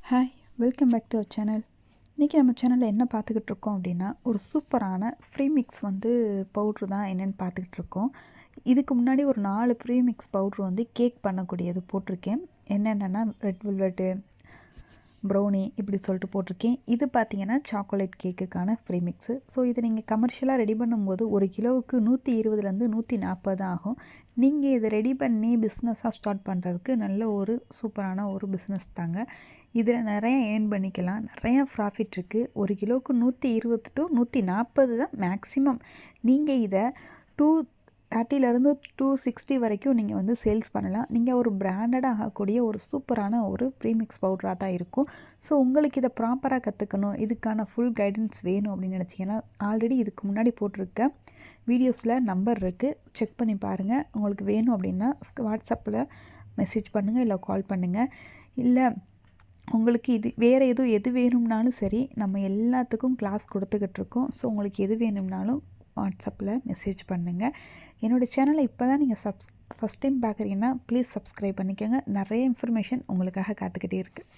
Hi, welcome back to our channel. இன்றைக்கி நம்ம சேனலில் என்ன பார்த்துக்கிட்டு இருக்கோம் அப்படின்னா, ஒரு சூப்பரான ஃப்ரீ மிக்ஸ் பவுட்ரு தான் என்னென்னு பார்த்துக்கிட்டு இருக்கோம். இதுக்கு முன்னாடி ஒரு 4 ஃப்ரீ மிக்ஸ் பவுட்ரு கேக் பண்ணக்கூடியது போட்டிருக்கேன். என்னென்னா ரெட் வெல்வெட்டு, ப்ரௌனி இப்படி சொல்லிட்டு போட்டிருக்கேன். இது பார்த்திங்கன்னா சாக்லேட் கேக்குக்கான ஃப்ரீ மிக்ஸு. ஸோ இதை நீங்கள் கமர்ஷியலாக ரெடி பண்ணும்போது 1 கிலோவுக்கு 120லேருந்து 140 ஆகும். நீங்கள் இதை ரெடி பண்ணி பிஸ்னஸாக ஸ்டார்ட் பண்ணுறதுக்கு நல்ல ஒரு சூப்பரான ஒரு பிஸ்னஸ் தாங்க. இதில் நிறையா ஏர்ன் பண்ணிக்கலாம், நிறையா ப்ராஃபிட் இருக்குது. 1 கிலோவுக்கு 120 to 140 தான் மேக்ஸிமம். நீங்கள் இதை 230லேருந்து 260 வரைக்கும் நீங்கள் சேல்ஸ் பண்ணலாம். நீங்கள் ஒரு பிராண்டடாக ஆகக்கூடிய ஒரு சூப்பரான ஒரு ப்ரீமிக்ஸ் பவுடராக தான் இருக்கும். ஸோ உங்களுக்கு இதை ப்ராப்பராக கற்றுக்கணும், இதுக்கான ஃபுல் கைடன்ஸ் வேணும் அப்படின்னு நினச்சிங்கன்னா, ஆல்ரெடி இதுக்கு முன்னாடி போட்டிருக்க வீடியோஸில் நம்பர் இருக்குது, செக் பண்ணி பாருங்கள். உங்களுக்கு வேணும் அப்படின்னா வாட்ஸ்அப்பில் மெசேஜ் பண்ணுங்கள், இல்லை கால் பண்ணுங்கள். இல்லை உங்களுக்கு இது வேறு எது வேணும்னாலும் சரி, நம்ம எல்லாத்துக்கும் கிளாஸ் கொடுத்துக்கிட்ருக்கோம். ஸோ உங்களுக்கு எது வேணும்னாலும் வாட்ஸ்அப்பில் மெசேஜ் பண்ணுங்கள். என்னோடய சேனலை இப்போ தான் நீங்கள் ஃபஸ்ட் டைம் பார்க்குறீங்கன்னா ப்ளீஸ் சப்ஸ்கிரைப் பண்ணிக்கோங்க. நிறைய இன்ஃபர்மேஷன் உங்களுக்காக காத்துக்கிட்டே இருக்குது.